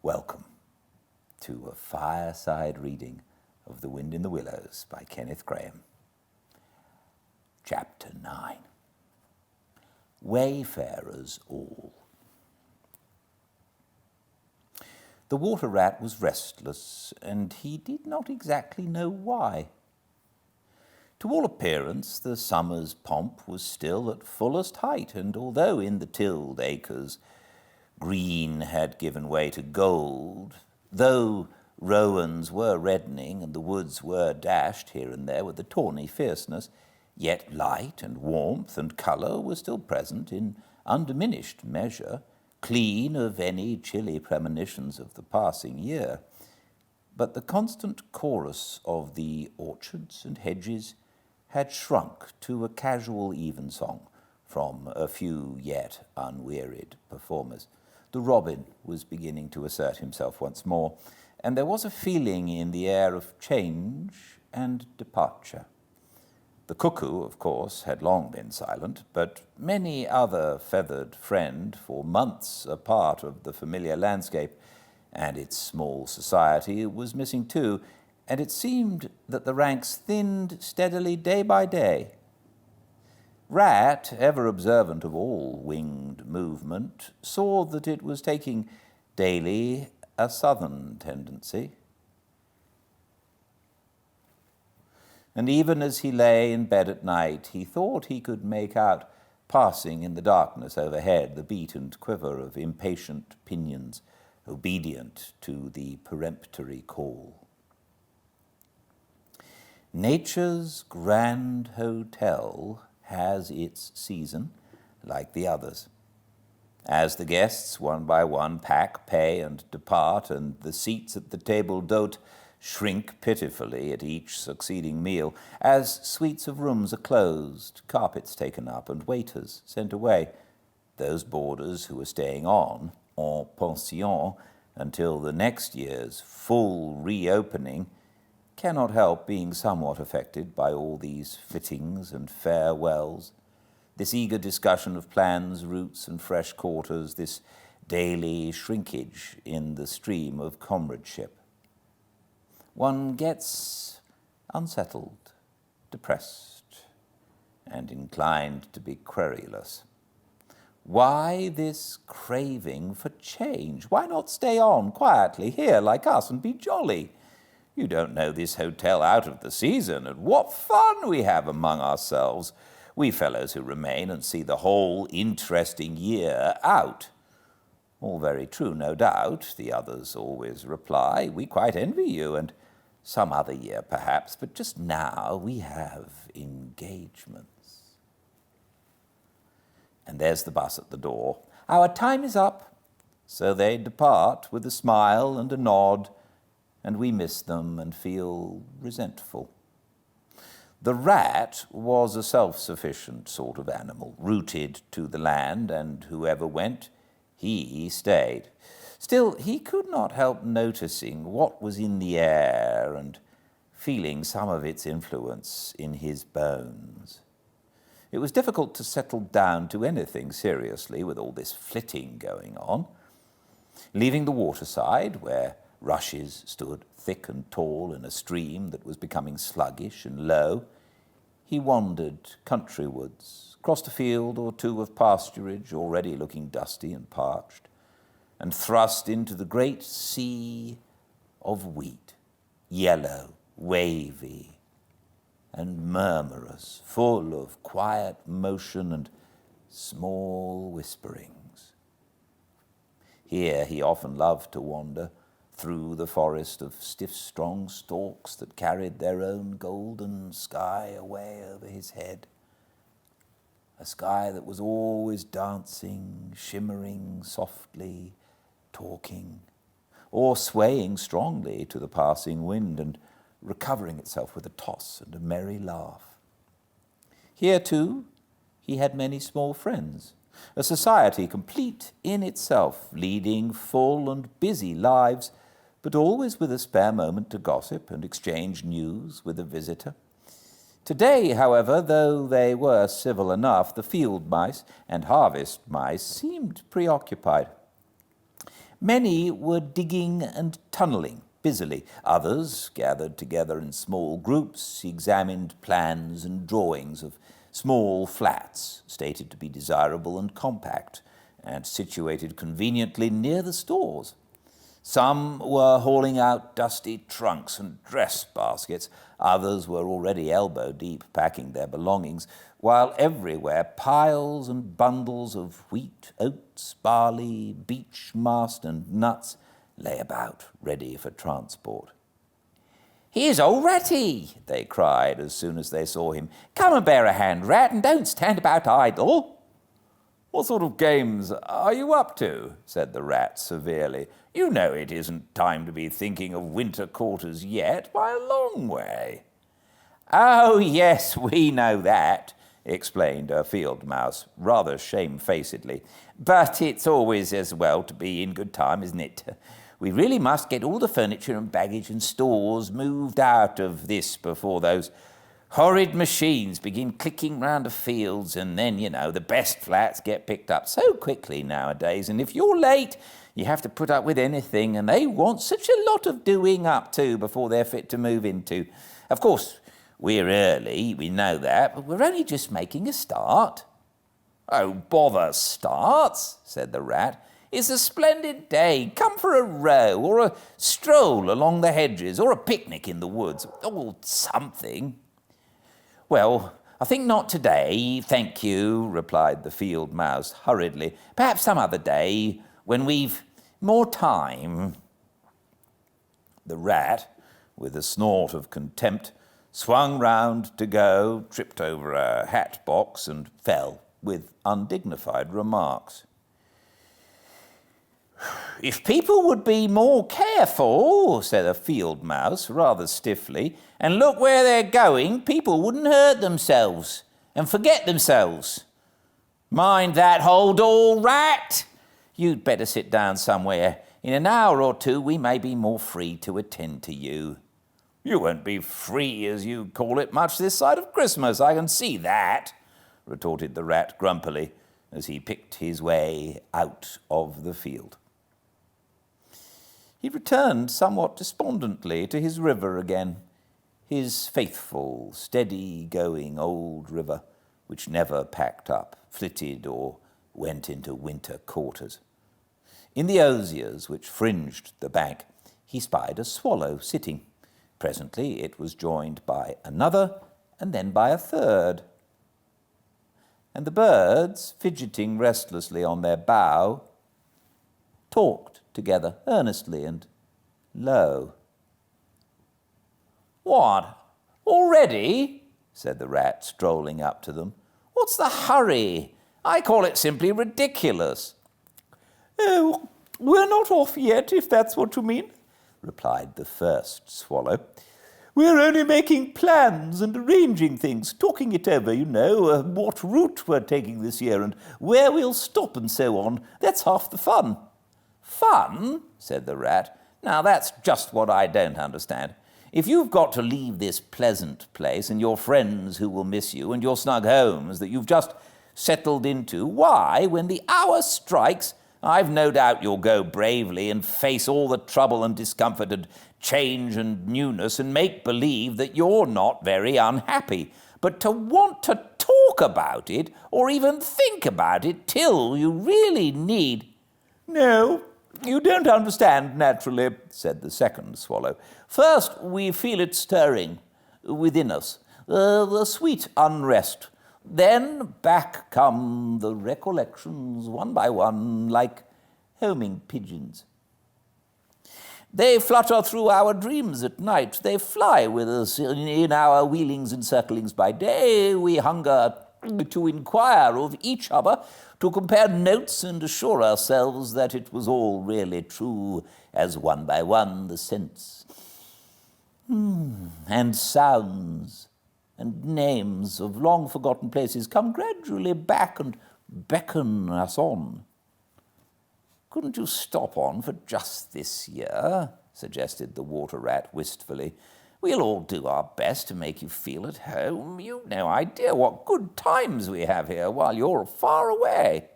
Welcome to a Fireside Reading of The Wind in the Willows by Kenneth Grahame. Chapter 9. Wayfarers All. The water rat was restless, and he did not exactly know why. To all appearance, the summer's pomp was still at fullest height, and although in the tilled acres green had given way to gold, though rowans were reddening and the woods were dashed here and there with a tawny fierceness, yet light and warmth and colour were still present in undiminished measure, clean of any chilly premonitions of the passing year. But the constant chorus of the orchards and hedges had shrunk to a casual evensong from a few yet unwearied performers. The robin was beginning to assert himself once more, and there was a feeling in the air of change and departure. The cuckoo, of course, had long been silent, but many other feathered friend, for months a part of the familiar landscape and its small society, was missing too, and it seemed that the ranks thinned steadily day by day. Rat, ever observant of all winged movement, saw that it was taking daily a southern tendency. And even as he lay in bed at night, he thought he could make out passing in the darkness overhead the beat and quiver of impatient pinions, obedient to the peremptory call. Nature's grand hotel has its season, like the others. As the guests, one by one, pack, pay, and depart, and the seats at the table d'hôte shrink pitifully at each succeeding meal, as suites of rooms are closed, carpets taken up, and waiters sent away, those boarders who are staying on, en pension, until the next year's full reopening, cannot help being somewhat affected by all these fittings and farewells, this eager discussion of plans, routes, and fresh quarters, this daily shrinkage in the stream of comradeship. One gets unsettled, depressed, and inclined to be querulous. Why this craving for change? Why not stay on quietly here like us and be jolly? You don't know this hotel out of the season, and what fun we have among ourselves, we fellows who remain and see the whole interesting year out. All very true, no doubt, the others always reply. We quite envy you, and some other year perhaps, but just now we have engagements. And there's the bus at the door. Our time is up. So they depart with a smile and a nod, and we miss them and feel resentful. The rat was a self-sufficient sort of animal, rooted to the land, and whoever went, he stayed. Still, he could not help noticing what was in the air and feeling some of its influence in his bones. It was difficult to settle down to anything seriously with all this flitting going on. Leaving the waterside, where rushes stood thick and tall in a stream that was becoming sluggish and low, he wandered countrywards, crossed a field or two of pasturage already looking dusty and parched, and thrust into the great sea of wheat, yellow, wavy, and murmurous, full of quiet motion and small whisperings. Here he often loved to wander, through the forest of stiff, strong stalks that carried their own golden sky away over his head, a sky that was always dancing, shimmering softly, talking, or swaying strongly to the passing wind and recovering itself with a toss and a merry laugh. Here, too, he had many small friends, a society complete in itself, leading full and busy lives, but always with a spare moment to gossip and exchange news with a visitor. Today, however, though they were civil enough, the field mice and harvest mice seemed preoccupied. Many were digging and tunnelling busily. Others, gathered together in small groups, examined plans and drawings of small flats stated to be desirable and compact, and situated conveniently near the stores. Some were hauling out dusty trunks and dress baskets. Others were already elbow-deep packing their belongings, while everywhere piles and bundles of wheat, oats, barley, beech mast and nuts lay about, ready for transport. "Here's old Ratty," they cried as soon as they saw him. "Come and bear a hand, Rat, and don't stand about idle." "What sort of games are you up to?" said the Rat severely. "You know it isn't time to be thinking of winter quarters yet, by a long way." "Oh, yes, we know that," explained a field mouse, rather shamefacedly. "But it's always as well to be in good time, isn't it? We really must get all the furniture and baggage and stores moved out of this before those horrid machines begin clicking round the fields, and then, the best flats get picked up so quickly nowadays, and if you're late, you have to put up with anything, and they want such a lot of doing up too before they're fit to move into. Of course, we're early, we know that, but we're only just making a start." "Oh, bother starts," said the Rat. "It's a splendid day. Come for a row, or a stroll along the hedges, or a picnic in the woods, or something." "Well, I think not today, thank you," replied the field mouse hurriedly. "Perhaps some other day, when we've more time." The Rat, with a snort of contempt, swung round to go, tripped over a hat box, and fell with undignified remarks. "If people would be more careful," said a field mouse rather stiffly, "and look where they're going, people wouldn't hurt themselves and forget themselves. Mind that hold all, Rat! You'd better sit down somewhere. In an hour or two we may be more free to attend to you." "You won't be free, as you call it, much this side of Christmas, I can see that," retorted the Rat grumpily, as he picked his way out of the field. He returned somewhat despondently to his river again, his faithful, steady-going old river, which never packed up, flitted, or went into winter quarters. In the osiers which fringed the bank, he spied a swallow sitting. Presently it was joined by another, and then by a third. And the birds, fidgeting restlessly on their bough, talked together earnestly and low. "What, already?" said the Rat, strolling up to them. "What's the hurry? I call it simply ridiculous." "Oh, we're not off yet, if that's what you mean," replied the first swallow. "We're only making plans and arranging things, talking it over, what route we're taking this year and where we'll stop and so on. That's half the fun." "Fun?" said the Rat. "Now that's just what I don't understand. If you've got to leave this pleasant place and your friends who will miss you and your snug homes that you've just settled into, why, when the hour strikes, I've no doubt you'll go bravely and face all the trouble and discomfort and change and newness and make believe that you're not very unhappy. But to want to talk about it or even think about it till you really need—" "No, you don't understand, naturally," said the second swallow. "First, we feel it stirring within us, the sweet unrest. Then back come the recollections, one by one, like homing pigeons. They flutter through our dreams at night. They fly with us in our wheelings and circlings by day. We hunger to inquire of each other, to compare notes and assure ourselves that it was all really true, as one by one the scents and sounds and names of long-forgotten places come gradually back and beckon us on." "Couldn't you stop on for just this year?" suggested the Water Rat wistfully. "We'll all do our best to make you feel at home. You've no idea what good times we have here while you're far away."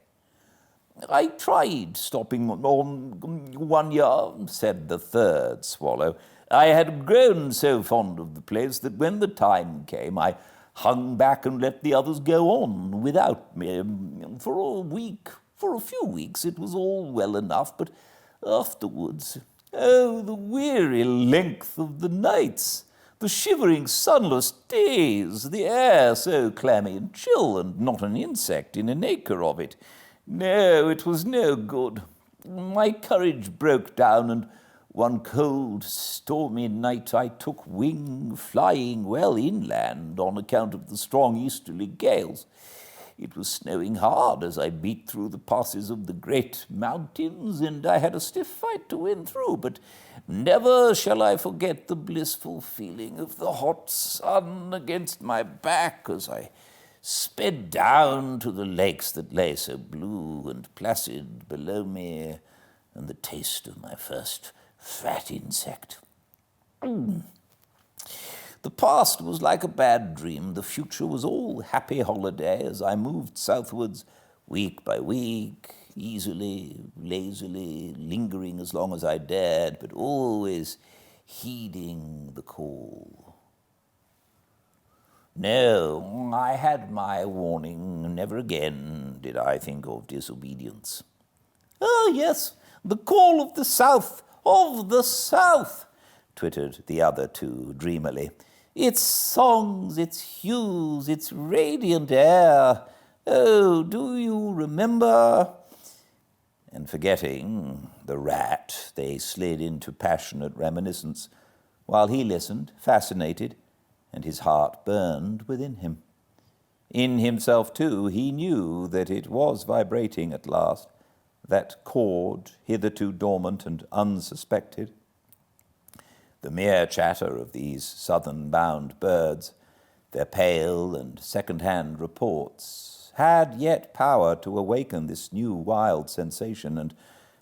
I tried stopping on 1 year, said the third swallow. I had grown so fond of the place that when the time came, I hung back and let the others go on without me. For a few weeks, it was all well enough, but afterwards, oh, the weary length of the nights, the shivering sunless days, the air so clammy and chill, and not an insect in an acre of it. No, it was no good. My courage broke down, and one cold, stormy night I took wing, flying well inland on account of the strong easterly gales. It was snowing hard as I beat through the passes of the great mountains, and I had a stiff fight to win through, but never shall I forget the blissful feeling of the hot sun against my back as I sped down to the lakes that lay so blue and placid below me, and the taste of my first fat insect. The past was like a bad dream. The future was all happy holiday as I moved southwards week by week, easily, lazily, lingering as long as I dared, but always heeding the call. No, I had my warning. Never again did I think of disobedience. Oh, yes, the call of the South, twittered the other two dreamily. Its songs, its hues, its radiant air. Oh, do you remember? And forgetting the rat, they slid into passionate reminiscence, while he listened, fascinated, and his heart burned within him. In himself, too, he knew that it was vibrating at last, that chord hitherto dormant and unsuspected. The mere chatter of these southern-bound birds, their pale and second-hand reports, had yet power to awaken this new wild sensation and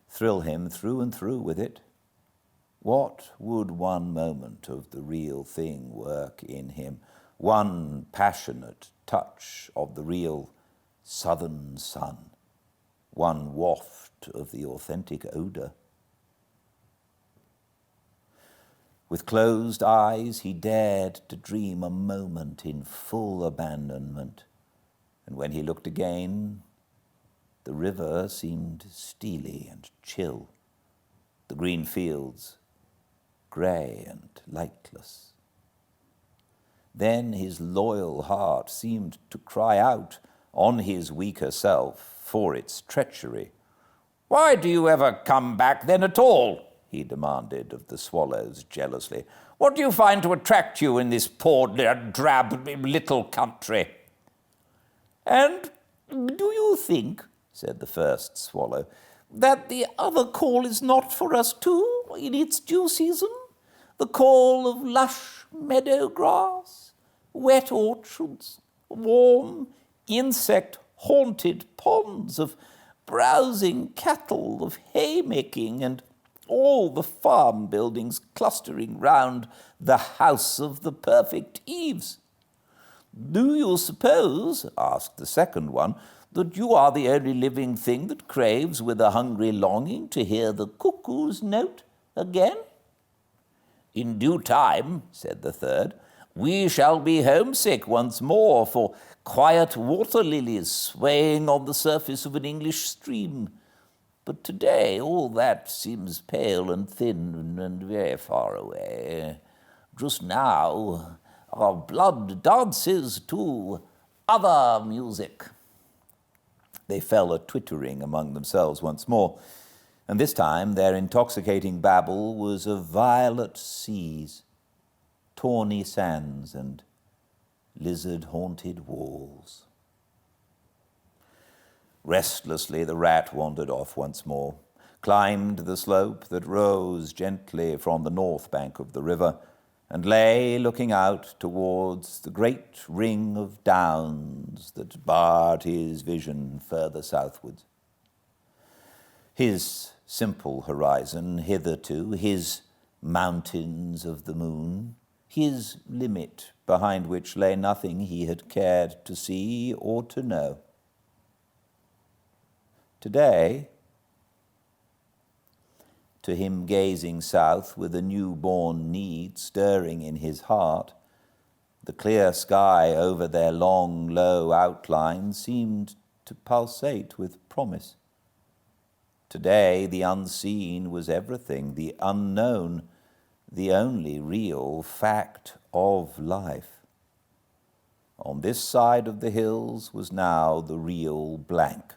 thrill him through and through with it. What would one moment of the real thing work in him, one passionate touch of the real southern sun, one waft of the authentic odor? With closed eyes, he dared to dream a moment in full abandonment, and when he looked again, the river seemed steely and chill, the green fields grey and lightless. Then his loyal heart seemed to cry out on his weaker self for its treachery. "Why do you ever come back then at all?" he demanded of the swallows jealously. "What do you find to attract you in this poor, drab little country?" "And do you think," said the first swallow, "that the other call is not for us too, in its due season? The call of lush meadow grass, wet orchards, warm, insect-haunted ponds, of browsing cattle, of haymaking, and all the farm buildings clustering round the house of the perfect eaves. Do you suppose," asked the second one, "that you are the only living thing that craves with a hungry longing to hear the cuckoo's note again?" "In due time," said the third, "we shall be homesick once more for quiet water lilies swaying on the surface of an English stream. But today all that seems pale and thin and very far away. Just now our blood dances to other music." They fell a twittering among themselves once more, and this time their intoxicating babble was of violet seas, tawny sands, and lizard-haunted walls. Restlessly the rat wandered off once more, climbed the slope that rose gently from the north bank of the river, and lay looking out towards the great ring of downs that barred his vision further southwards. His simple horizon hitherto, his mountains of the moon, his limit behind which lay nothing he had cared to see or to know. Today, to him gazing south with a newborn need stirring in his heart, the clear sky over their long, low outlines seemed to pulsate with promise. Today, the unseen was everything, the unknown, the only real fact of life. On this side of the hills was now the real blank.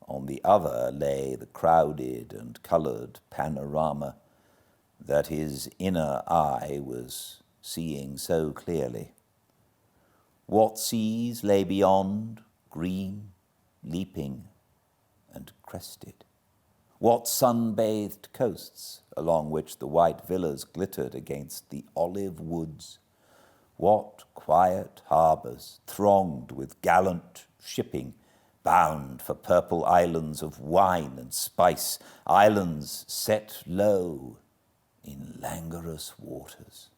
On the other lay the crowded and coloured panorama that his inner eye was seeing so clearly. What seas lay beyond, green, leaping, and crested? What sun-bathed coasts along which the white villas glittered against the olive woods? What quiet harbours thronged with gallant shipping, bound for purple islands of wine and spice, islands set low in languorous waters?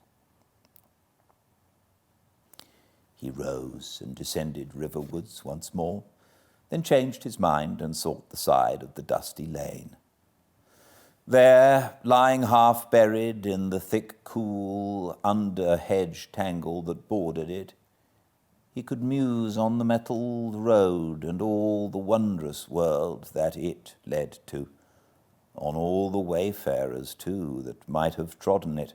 He rose and descended riverwards once more, then changed his mind and sought the side of the dusty lane. There, lying half buried in the thick, cool under-hedge tangle that bordered it, he could muse on the metalled road and all the wondrous world that it led to, on all the wayfarers, too, that might have trodden it,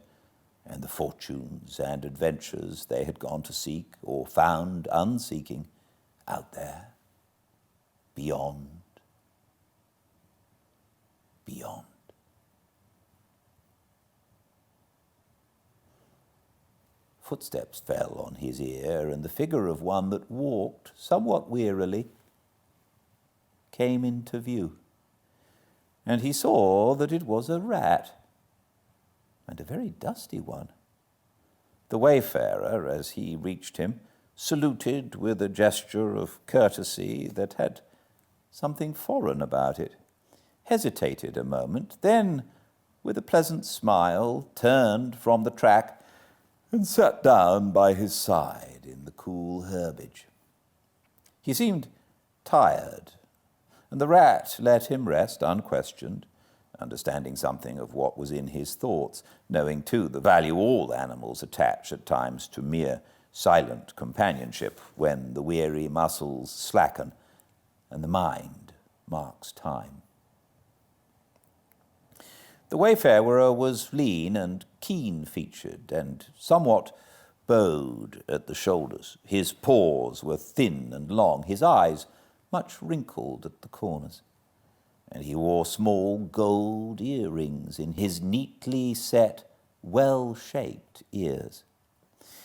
and the fortunes and adventures they had gone to seek or found unseeking out there, beyond. Footsteps fell on his ear, and the figure of one that walked somewhat wearily came into view, and he saw that it was a rat, and a very dusty one. The wayfarer, as he reached him, saluted with a gesture of courtesy that had something foreign about it, hesitated a moment, then, with a pleasant smile, turned from the track and sat down by his side in the cool herbage. He seemed tired, and the rat let him rest unquestioned, understanding something of what was in his thoughts, knowing, too, the value all animals attach at times to mere silent companionship when the weary muscles slacken and the mind marks time. The wayfarer was lean and keen-featured and somewhat bowed at the shoulders. His paws were thin and long, his eyes much wrinkled at the corners, and he wore small gold earrings in his neatly set, well-shaped ears.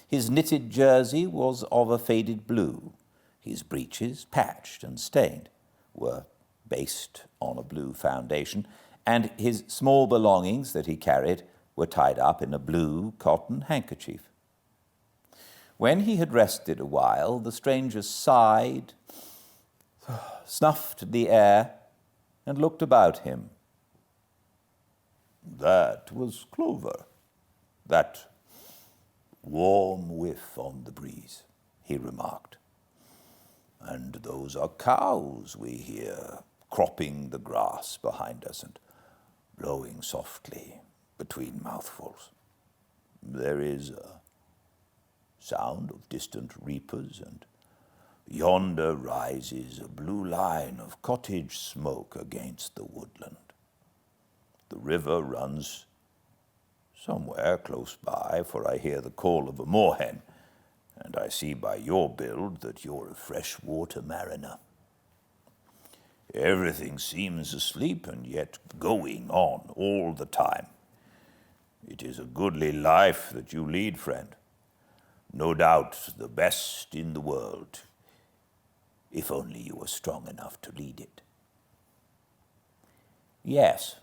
His knitted jersey was of a faded blue. His breeches, patched and stained, were based on a blue foundation, and his small belongings that he carried were tied up in a blue cotton handkerchief. When he had rested a while, the stranger sighed, snuffed the air, and looked about him. "That was clover, that warm whiff on the breeze," he remarked. "And those are cows we hear cropping the grass behind us and blowing softly between mouthfuls. There is a sound of distant reapers, and yonder rises a blue line of cottage smoke against the woodland. The river runs somewhere close by, for I hear the call of a moorhen, and I see by your build that you're a freshwater mariner. Everything seems asleep and yet going on all the time. It is a goodly life that you lead, friend. No doubt the best in the world, if only you were strong enough to lead it." "Yes,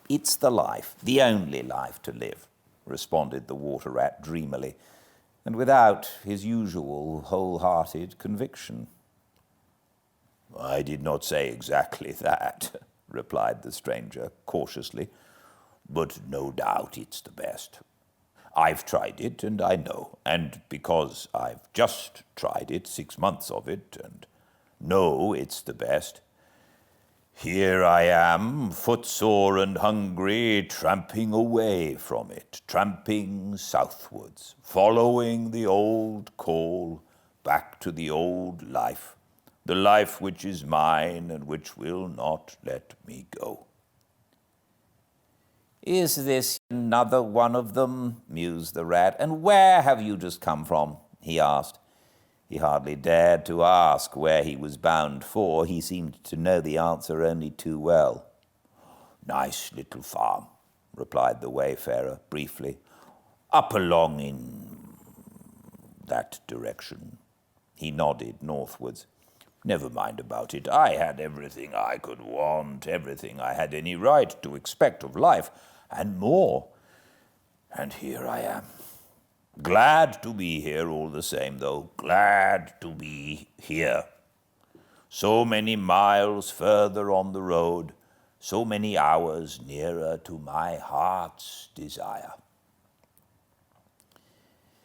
it's the life, the only life to live," responded the water rat dreamily, and without his usual wholehearted conviction. "I did not say exactly that," replied the stranger cautiously, "but no doubt it's the best. I've tried it, and I know, and because I've just tried it, 6 months of it, and know it's the best, Here I am, footsore and hungry, tramping away from it, tramping southwards, following the old call back to the old life, the life which is mine and which will not let me go. Is this another one of them? Mused the rat. And where have you just come from? He asked. He hardly dared to ask where he was bound for. He seemed to know the answer only too well. Nice little farm, replied the wayfarer briefly. Up along in that direction. He nodded northwards. Never mind about it. I had everything I could want, everything I had any right to expect of life, and more. And here I am. Glad to be here all the same, though. Glad to be here. So many miles further on the road, so many hours nearer to my heart's desire.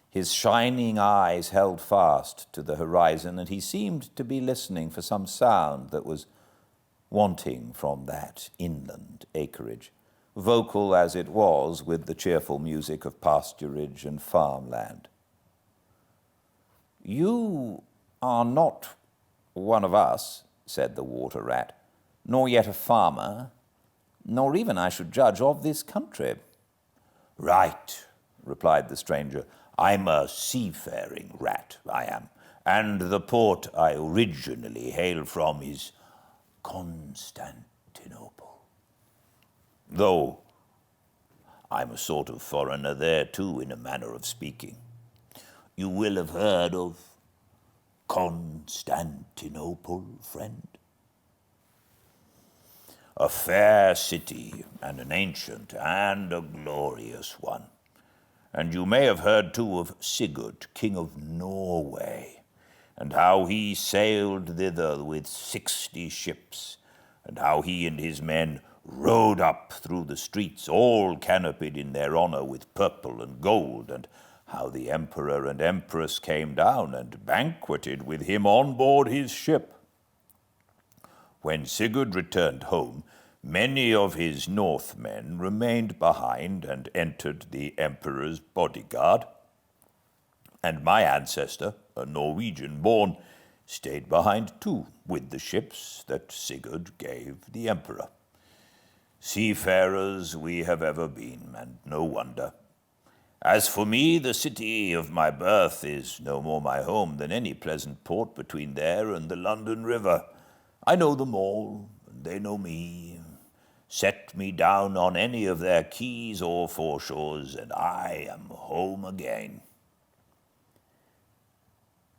His shining eyes held fast to the horizon, and he seemed to be listening for some sound that was wanting from that inland acreage, vocal as it was with the cheerful music of pasturage and farmland. You are not one of us, said the water rat, nor yet a farmer, nor even, I should judge, of this country. Right, replied the stranger. I'm a seafaring rat, I am, and the port I originally hail from is Constantinople. Though I'm a sort of foreigner there too, in a manner of speaking. You will have heard of Constantinople, friend? A fair city, and an ancient and a glorious one. And you may have heard too of Sigurd, king of Norway, and how he sailed thither with 60 ships, and how he and his men rode up through the streets, all canopied in their honor with purple and gold, and how the emperor and empress came down and banqueted with him on board his ship. When Sigurd returned home, many of his Northmen remained behind and entered the emperor's bodyguard, and my ancestor, a Norwegian born, stayed behind too with the ships that Sigurd gave the emperor. Seafarers we have ever been, and no wonder. As for me, the city of my birth is no more my home than any pleasant port between there and the London River. I know them all, and they know me. Set me down on any of their quays or foreshores, and I am home again.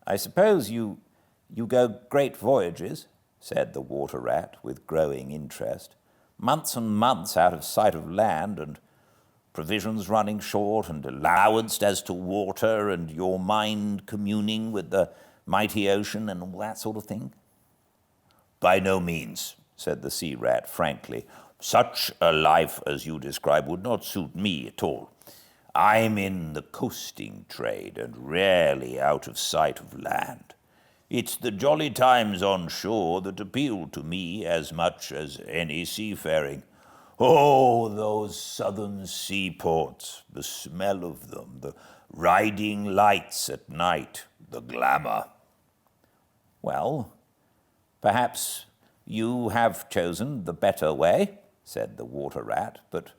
I suppose you go great voyages, said the water rat with growing interest. Months and months out of sight of land, and provisions running short, and allowanced as to water, and your mind communing with the mighty ocean and all that sort of thing? By no means, said the sea rat frankly. Such a life as you describe would not suit me at all. I'm in the coasting trade and rarely out of sight of land. It's the jolly times on shore that appeal to me as much as any seafaring. Oh, those southern seaports, the smell of them, the riding lights at night, the glamour. Well, perhaps you have chosen the better way, said the water rat, but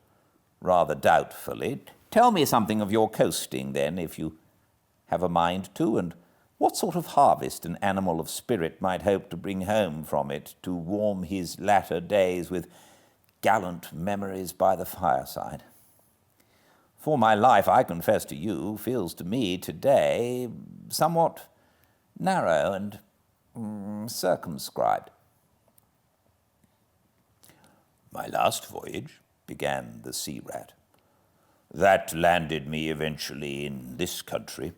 rather doubtfully. Tell me something of your coasting, then, if you have a mind to, and what sort of harvest an animal of spirit might hope to bring home from it to warm his latter days with gallant memories by the fireside. For my life, I confess to you, feels to me today somewhat narrow and circumscribed. My last voyage, began the sea rat, that landed me eventually in this country,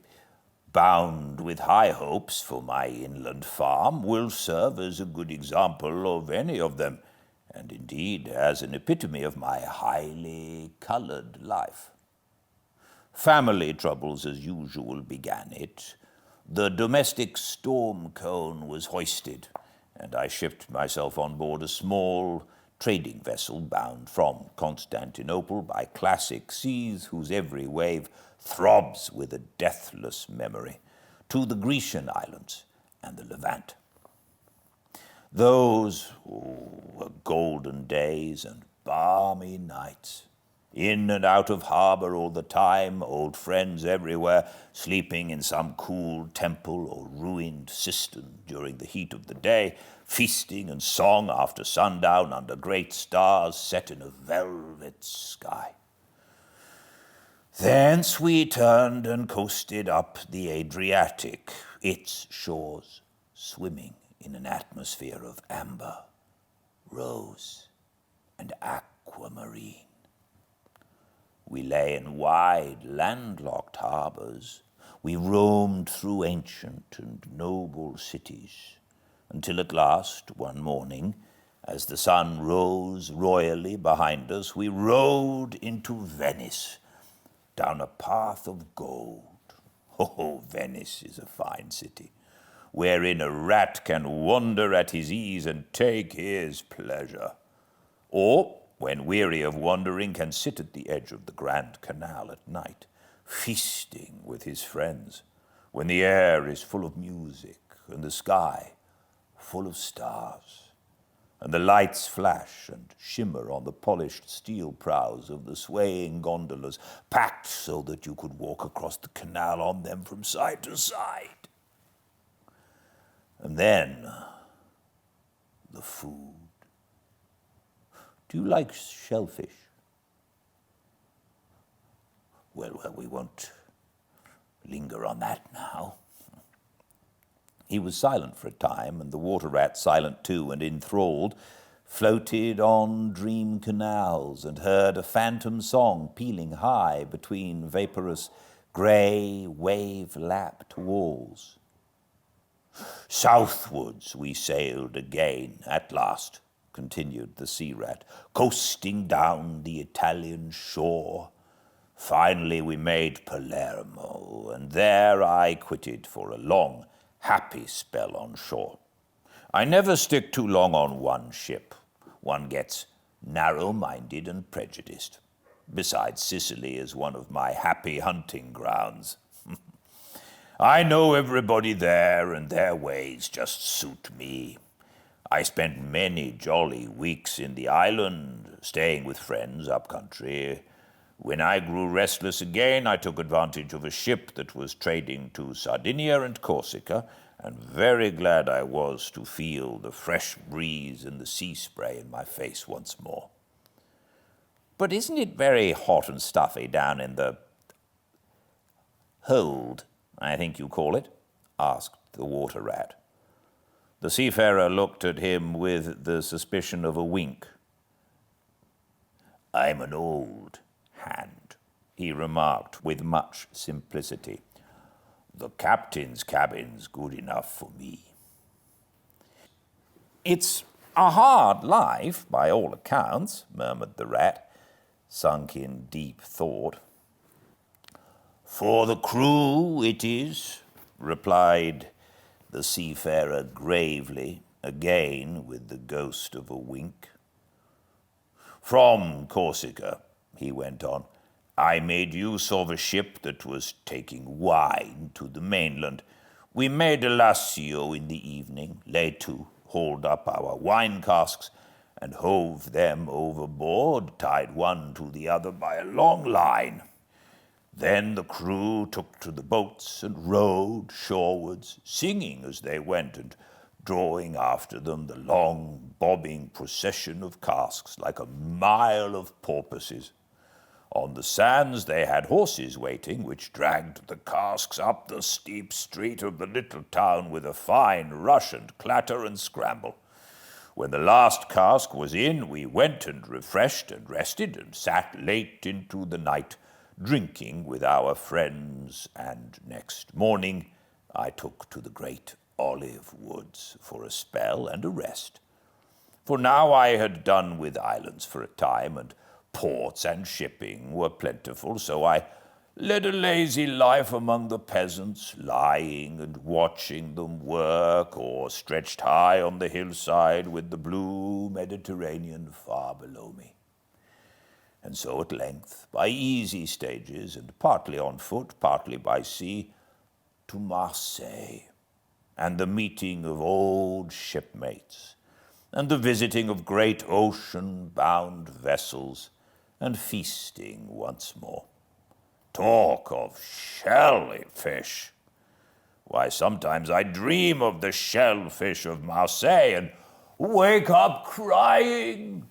bound with high hopes for my inland farm, will serve as a good example of any of them, and indeed as an epitome of my highly colored life. Family troubles as usual began it. The domestic storm cone was hoisted, and I shipped myself on board a small trading vessel bound from Constantinople by classic seas whose every wave throbs with a deathless memory, to the Grecian islands and the Levant. Those were golden days and balmy nights. In and out of harbour all the time, old friends everywhere, sleeping in some cool temple or ruined cistern during the heat of the day, feasting and song after sundown under great stars set in a velvet sky. Thence we turned and coasted up the Adriatic, its shores swimming in an atmosphere of amber, rose, and aquamarine. We lay in wide, landlocked harbours. We roamed through ancient and noble cities, until at last, one morning, as the sun rose royally behind us, we rode into Venice, down a path of gold. Oh, Venice is a fine city, wherein a rat can wander at his ease and take his pleasure. Or, when weary of wandering, can sit at the edge of the Grand Canal at night, feasting with his friends, when the air is full of music and the sky full of stars, and the lights flash and shimmer on the polished steel prows of the swaying gondolas, packed so that you could walk across the canal on them from side to side. And then, the food. Do you like shellfish? Well, we won't linger on that now. He was silent for a time, and the water rat, silent too and enthralled, floated on dream canals and heard a phantom song pealing high between vaporous, grey, wave-lapped walls. Southwards we sailed again at last, continued the sea rat, coasting down the Italian shore. Finally we made Palermo, and there I quitted for a long, happy spell on shore. I never stick too long on one ship. One gets narrow-minded and prejudiced. Besides, Sicily is one of my happy hunting grounds. I know everybody there, and their ways just suit me. I spent many jolly weeks in the island, staying with friends up country. When I grew restless again, I took advantage of a ship that was trading to Sardinia and Corsica, and very glad I was to feel the fresh breeze and the sea spray in my face once more. But isn't it very hot and stuffy down in the hold, I think you call it? Asked the water rat. The seafarer looked at him with the suspicion of a wink. I'm an old hand, he remarked with much simplicity. The captain's cabin's good enough for me. It's a hard life, by all accounts, murmured the rat, sunk in deep thought. For the crew it is, replied the seafarer gravely, again with the ghost of a wink. From Corsica, he went on, I made use of a ship that was taking wine to the mainland. We made a Lazio in the evening, lay to, hauled up our wine casks, and hove them overboard, tied one to the other by a long line. Then the crew took to the boats and rowed shorewards, singing as they went and drawing after them the long, bobbing procession of casks like a mile of porpoises. On the sands they had horses waiting, which dragged the casks up the steep street of the little town with a fine rush and clatter and scramble. When the last cask was in, we went and refreshed and rested and sat late into the night, drinking with our friends, and next morning I took to the great olive woods for a spell and a rest. For now I had done with islands for a time, and ports and shipping were plentiful, so I led a lazy life among the peasants, lying and watching them work, or stretched high on the hillside with the blue Mediterranean far below me. And so at length, by easy stages, and partly on foot, partly by sea, to Marseille, and the meeting of old shipmates, and the visiting of great ocean-bound vessels, and feasting once more. Talk of shellfish! Why, sometimes I dream of the shellfish of Marseille and wake up crying.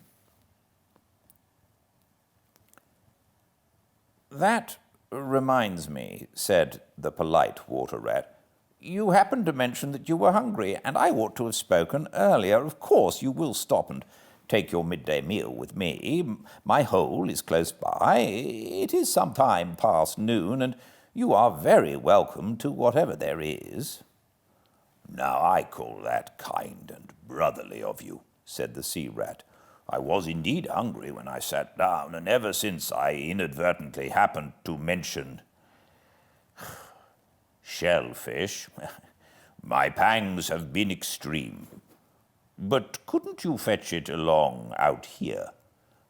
That reminds me, said the polite water rat. You happened to mention that you were hungry, and I ought to have spoken earlier. Of course, you will stop and take your midday meal with me. My hole is close by. It is some time past noon, and you are very welcome to whatever there is. Now I call that kind and brotherly of you, said the sea rat. I was indeed hungry when I sat down, and ever since I inadvertently happened to mention shellfish, my pangs have been extreme. But couldn't you fetch it along out here?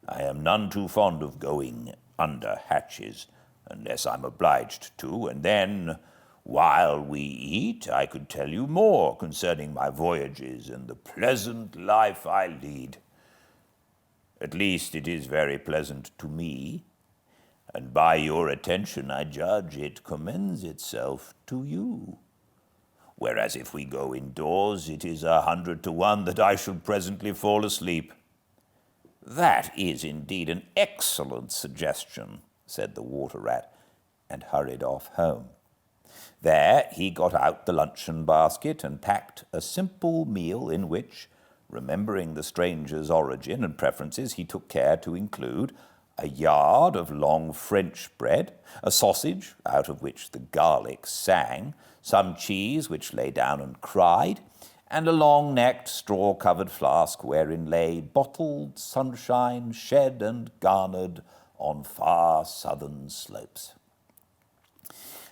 I am none too fond of going under hatches, unless I'm obliged to, and then, while we eat, I could tell you more concerning my voyages and the pleasant life I lead. At least it is very pleasant to me, and by your attention I judge it commends itself to you. Whereas if we go indoors, it is 100 to 1 that I shall presently fall asleep. That is indeed an excellent suggestion, said the water rat, and hurried off home. There he got out the luncheon basket and packed a simple meal in which, remembering the stranger's origin and preferences, he took care to include a yard of long French bread, a sausage out of which the garlic sang, some cheese which lay down and cried, and a long-necked straw-covered flask wherein lay bottled sunshine shed and garnered on far southern slopes.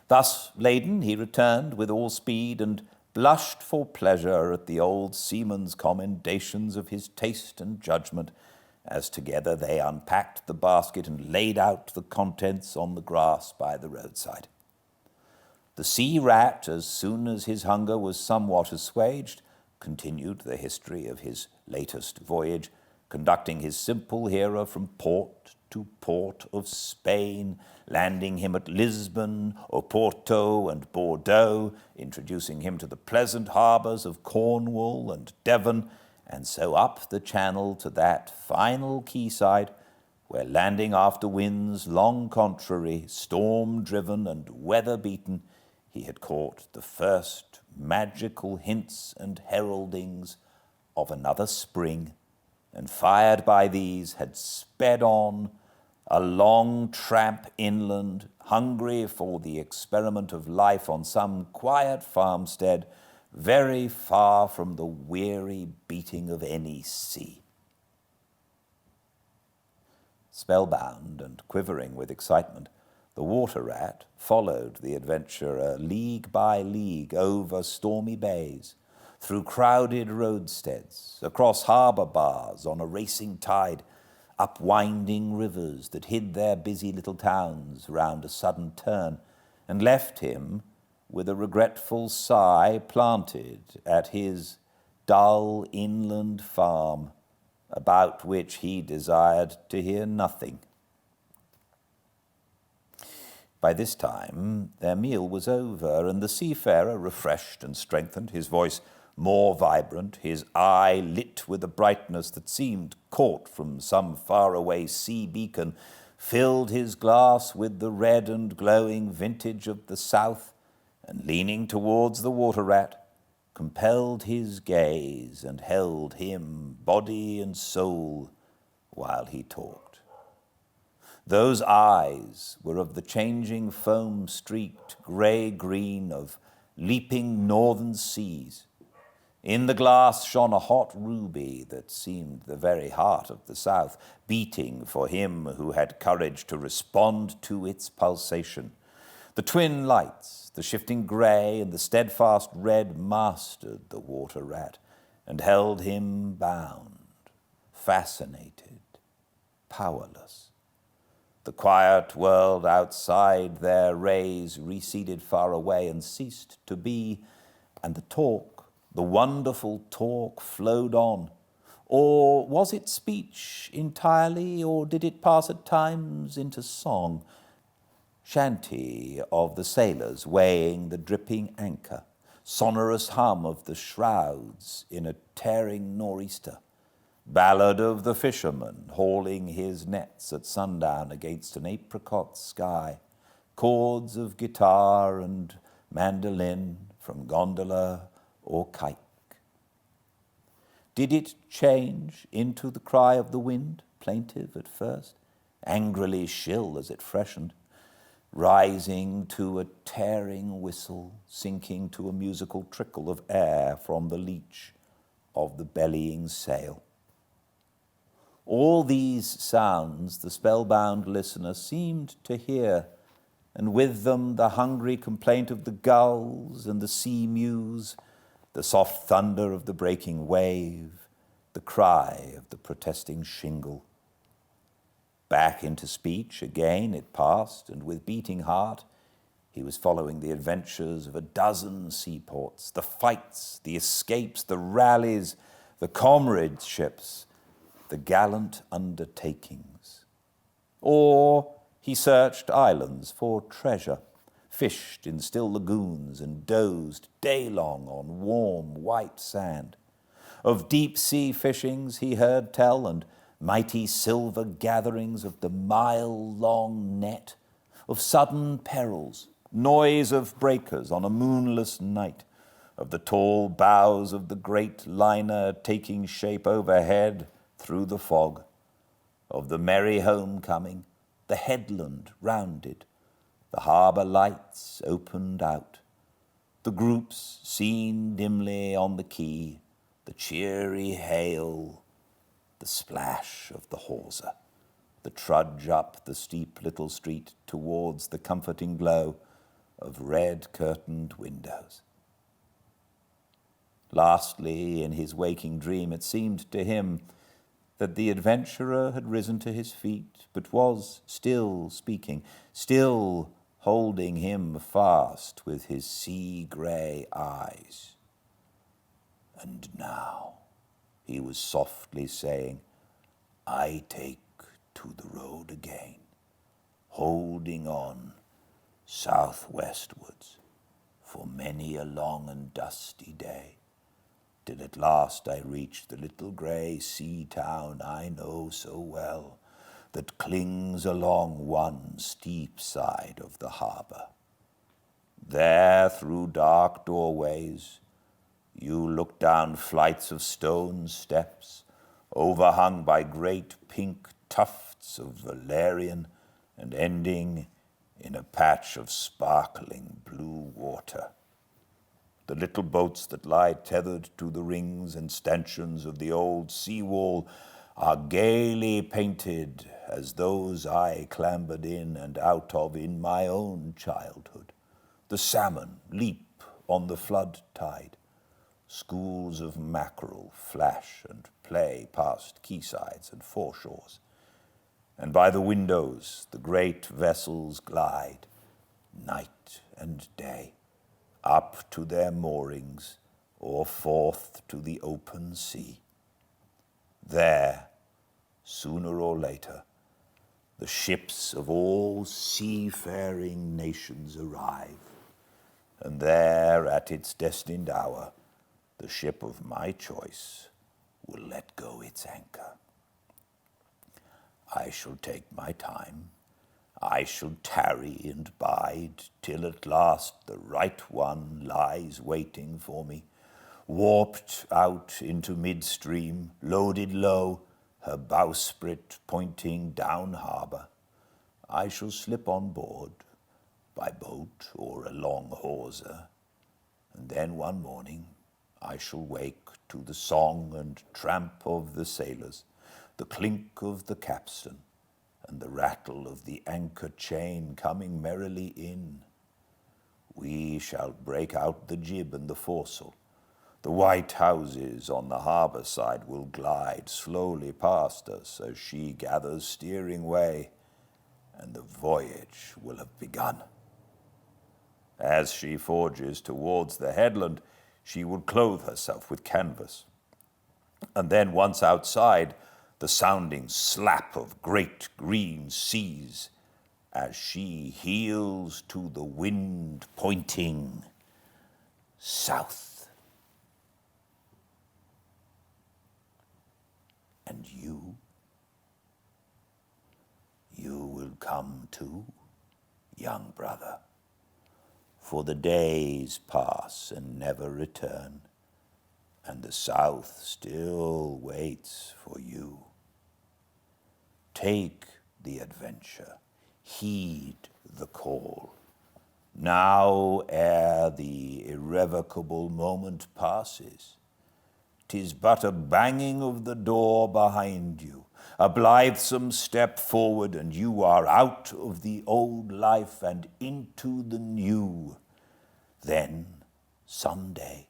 Thus laden, he returned with all speed and blushed for pleasure at the old seaman's commendations of his taste and judgment, as together they unpacked the basket and laid out the contents on the grass by the roadside. The sea rat, as soon as his hunger was somewhat assuaged, continued the history of his latest voyage, conducting his simple hearer from port to port of Spain, landing him at Lisbon, Oporto, and Bordeaux, introducing him to the pleasant harbours of Cornwall and Devon, and so up the channel to that final quayside, where landing after winds long contrary, storm-driven and weather-beaten, he had caught the first magical hints and heraldings of another spring, and fired by these had sped on a long tramp inland, hungry for the experiment of life on some quiet farmstead, very far from the weary beating of any sea. Spellbound and quivering with excitement, the water rat followed the adventurer league by league over stormy bays, through crowded roadsteads, across harbour bars on a racing tide, up winding rivers that hid their busy little towns round a sudden turn, and left him with a regretful sigh planted at his dull inland farm, about which he desired to hear nothing. By this time their meal was over, and the seafarer, refreshed and strengthened, his voice more vibrant, his eye lit with a brightness that seemed caught from some faraway sea beacon, filled his glass with the red and glowing vintage of the south, and leaning towards the water rat, compelled his gaze and held him, body and soul, while he talked. Those eyes were of the changing foam-streaked grey-green of leaping northern seas. In the glass shone a hot ruby that seemed the very heart of the south, beating for him who had courage to respond to its pulsation. The twin lights, the shifting grey and the steadfast red, mastered the water rat and held him bound, fascinated, powerless. The quiet world outside their rays receded far away and ceased to be, and the talk, the wonderful talk, flowed on. Or was it speech entirely, or did it pass at times into song? Chanty of the sailors weighing the dripping anchor, sonorous hum of the shrouds in a tearing nor'easter, ballad of the fisherman hauling his nets at sundown against an apricot sky, chords of guitar and mandolin from gondola or kite. Did it change into the cry of the wind, plaintive at first, angrily shrill as it freshened, rising to a tearing whistle, sinking to a musical trickle of air from the leach of the bellying sail? All these sounds the spellbound listener seemed to hear, and with them the hungry complaint of the gulls and the sea mews, the soft thunder of the breaking wave, the cry of the protesting shingle. Back into speech again it passed, and with beating heart he was following the adventures of a dozen seaports, the fights, the escapes, the rallies, the comradeships, the gallant undertakings. Or he searched islands for treasure, fished in still lagoons, and dozed day-long on warm white sand. Of deep-sea fishings he heard tell, and mighty silver gatherings of the mile-long net, of sudden perils, noise of breakers on a moonless night, of the tall bows of the great liner taking shape overhead through the fog, of the merry homecoming, the headland rounded, the harbour lights opened out, the groups seen dimly on the quay, the cheery hail, the splash of the hawser, the trudge up the steep little street towards the comforting glow of red-curtained windows. Lastly, in his waking dream, it seemed to him that the adventurer had risen to his feet, but was still speaking, still holding him fast with his sea-grey eyes. And now, he was softly saying, I take to the road again, holding on southwestwards for many a long and dusty day, till at last I reach the little grey sea town I know so well, that clings along one steep side of the harbour. There, through dark doorways, you look down flights of stone steps, overhung by great pink tufts of valerian, and ending in a patch of sparkling blue water. The little boats that lie tethered to the rings and stanchions of the old seawall are gaily painted as those I clambered in and out of in my own childhood. The salmon leap on the flood tide. Schools of mackerel flash and play past quaysides and foreshores. And by the windows the great vessels glide, night and day, up to their moorings or forth to the open sea. There, sooner or later, the ships of all seafaring nations arrive, and there, at its destined hour, the ship of my choice will let go its anchor. I shall take my time. I shall tarry and bide till at last the right one lies waiting for me, warped out into midstream, loaded low, her bowsprit pointing down harbour. I shall slip on board, by boat or a long hawser, and then one morning I shall wake to the song and tramp of the sailors, the clink of the capstan, and the rattle of the anchor chain coming merrily in. We shall break out the jib and the foresail. The white houses on the harbour side will glide slowly past us as she gathers steering way, and the voyage will have begun. As she forges towards the headland, she will clothe herself with canvas. And then, once outside, the sounding slap of great green seas as she heels to the wind pointing south. And you will come too, young brother, for the days pass and never return, and the south still waits for you. Take the adventure, heed the call. Now, ere the irrevocable moment passes, 'tis but a banging of the door behind you, a blithesome step forward, and you are out of the old life and into the new. Then, someday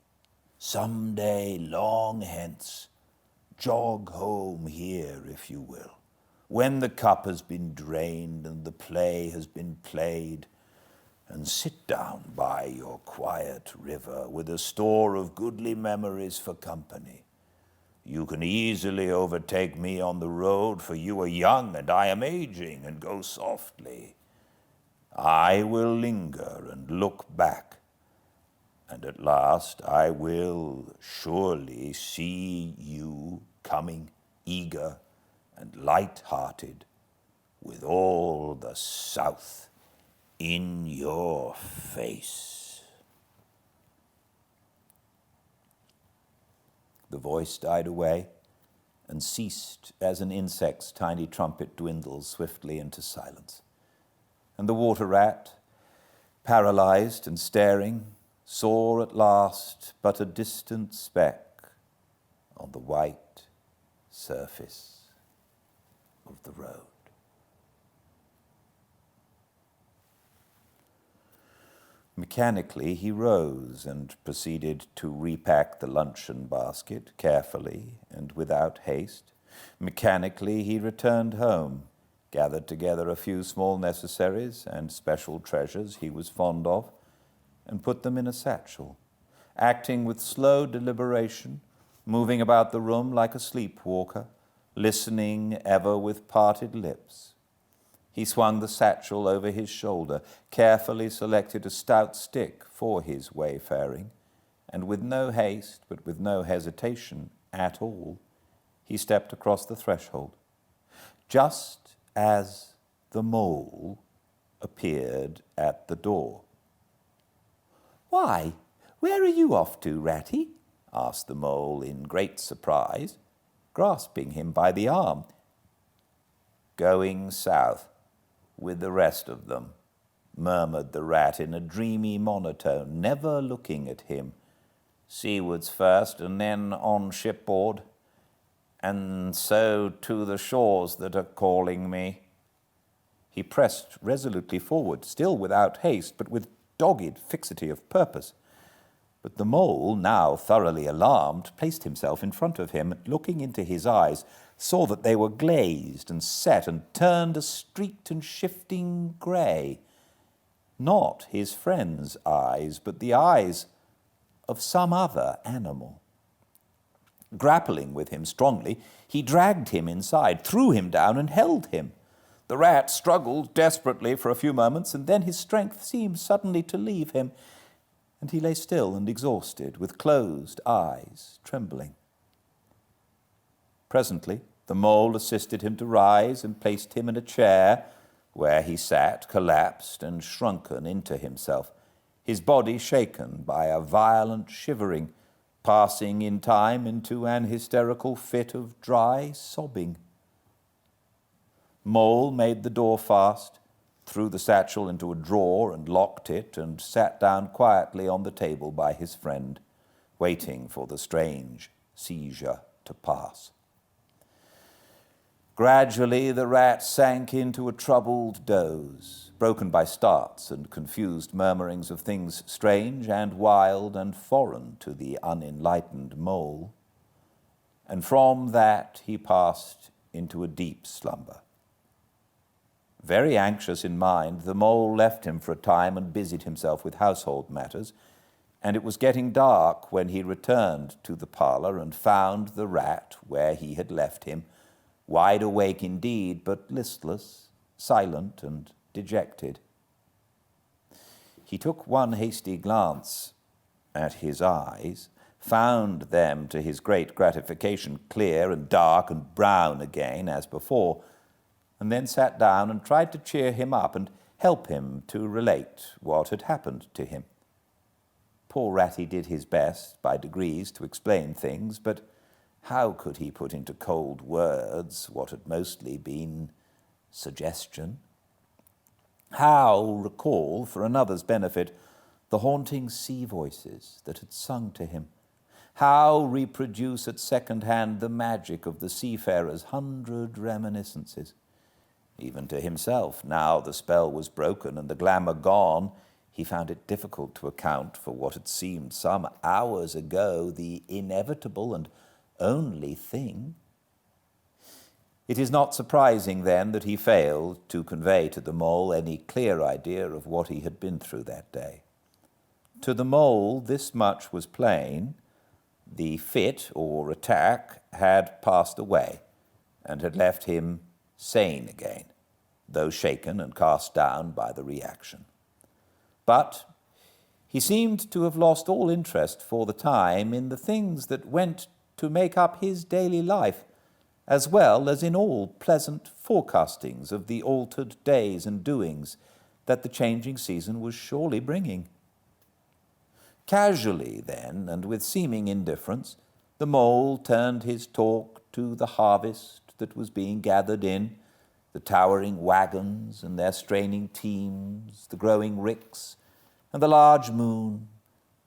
long hence, jog home here if you will, when the cup has been drained and the play has been played, and sit down by your quiet river with a store of goodly memories for company. You can easily overtake me on the road, for you are young and I am aging, and go softly. I will linger and look back, and at last I will surely see you coming, eager and light-hearted, with all the South in your face. The voice died away and ceased as an insect's tiny trumpet dwindles swiftly into silence. And the water rat, paralyzed and staring, saw at last but a distant speck on the white surface of the road. Mechanically, he rose and proceeded to repack the luncheon basket carefully and without haste. Mechanically, he returned home, gathered together a few small necessaries and special treasures he was fond of, and put them in a satchel, acting with slow deliberation, moving about the room like a sleepwalker, listening ever with parted lips. He swung the satchel over his shoulder, carefully selected a stout stick for his wayfaring, and with no haste, but with no hesitation at all, he stepped across the threshold, just as the mole appeared at the door. "Why, where are you off to, Ratty?" asked the mole in great surprise, grasping him by the arm. "Going south with the rest of them," murmured the rat in a dreamy monotone, never looking at him. "Seawards first, and then on shipboard, and so to the shores that are calling me." He pressed resolutely forward, still without haste, but with dogged fixity of purpose. But the mole, now thoroughly alarmed, placed himself in front of him, and looking into his eyes, saw that they were glazed and set and turned a streaked and shifting grey. Not his friend's eyes, but the eyes of some other animal. Grappling with him strongly, he dragged him inside, threw him down, and held him. The rat struggled desperately for a few moments, and then his strength seemed suddenly to leave him, and he lay still and exhausted, with closed eyes, trembling. Presently, the mole assisted him to rise and placed him in a chair, where he sat, collapsed and shrunken into himself, his body shaken by a violent shivering, passing in time into an hysterical fit of dry sobbing. Mole made the door fast, threw the satchel into a drawer and locked it, and sat down quietly on the table by his friend, waiting for the strange seizure to pass. Gradually, the rat sank into a troubled doze, broken by starts and confused murmurings of things strange and wild and foreign to the unenlightened mole. And from that he passed into a deep slumber. Very anxious in mind, the mole left him for a time and busied himself with household matters, and it was getting dark when he returned to the parlour and found the rat where he had left him, wide awake indeed, but listless, silent, and dejected. He took one hasty glance at his eyes, found them, to his great gratification, clear and dark and brown again as before, and then sat down and tried to cheer him up and help him to relate what had happened to him. Poor Ratty did his best by degrees to explain things, but how could he put into cold words what had mostly been suggestion? How recall, for another's benefit, the haunting sea voices that had sung to him? How reproduce at second hand the magic of the seafarer's 100 reminiscences? Even to himself, now the spell was broken and the glamour gone, he found it difficult to account for what had seemed some hours ago the inevitable and only thing. It is not surprising, then, that he failed to convey to the mole any clear idea of what he had been through that day. To the mole, this much was plain: the fit or attack had passed away and had left him sane again, though shaken and cast down by the reaction. But he seemed to have lost all interest for the time in the things that went to make up his daily life, as well as in all pleasant forecastings of the altered days and doings that the changing season was surely bringing. Casually, then, and with seeming indifference, the mole turned his talk to the harvest that was being gathered in, the towering wagons and their straining teams, the growing ricks, and the large moon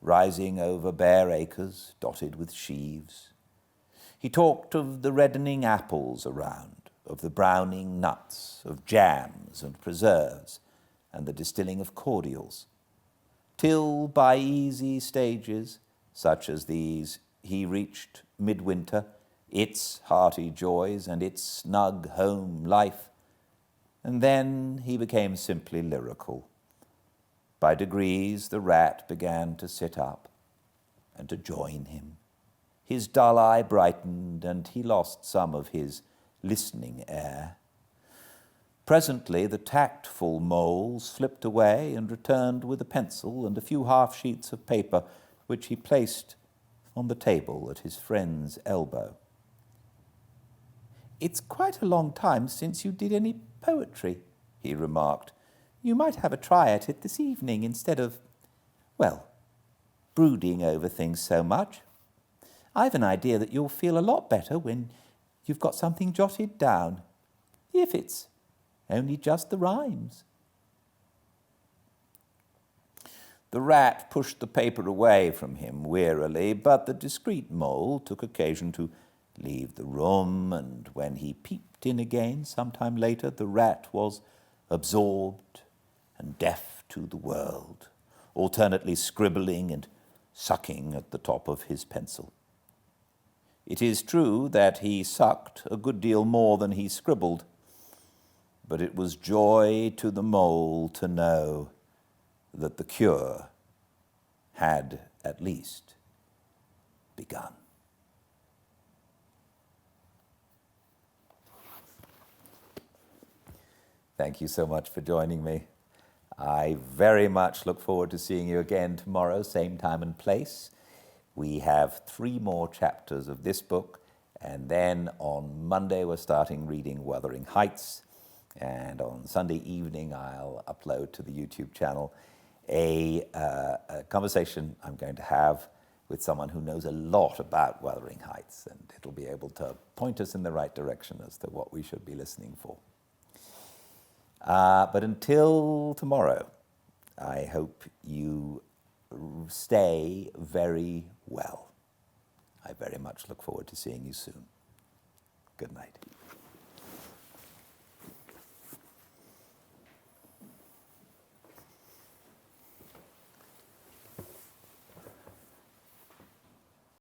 rising over bare acres dotted with sheaves. He talked of the reddening apples around, of the browning nuts, of jams and preserves, and the distilling of cordials, till by easy stages, such as these, he reached midwinter, its hearty joys and its snug home life, and then he became simply lyrical. By degrees, the rat began to sit up and to join him. His dull eye brightened, and he lost some of his listening air. Presently, the tactful mole slipped away and returned with a pencil and a few half-sheets of paper, which he placed on the table at his friend's elbow. "It's quite a long time since you did any poetry," he remarked. "You might have a try at it this evening instead of, brooding over things so much. I've an idea that you'll feel a lot better when you've got something jotted down, if it's only just the rhymes." The rat pushed the paper away from him wearily, but the discreet mole took occasion to leave the room, and when he peeped in again some time later, the rat was absorbed and deaf to the world, alternately scribbling and sucking at the top of his pencil. It is true that he sucked a good deal more than he scribbled, but it was joy to the mole to know that the cure had at least begun. Thank you so much for joining me. I very much look forward to seeing you again tomorrow, same time and place. We have 3 more chapters of this book, and then on Monday we're starting reading Wuthering Heights, and on Sunday evening I'll upload to the YouTube channel a conversation I'm going to have with someone who knows a lot about Wuthering Heights, and it'll be able to point us in the right direction as to what we should be listening for. But until tomorrow, I hope you stay very well. I very much look forward to seeing you soon. Good night.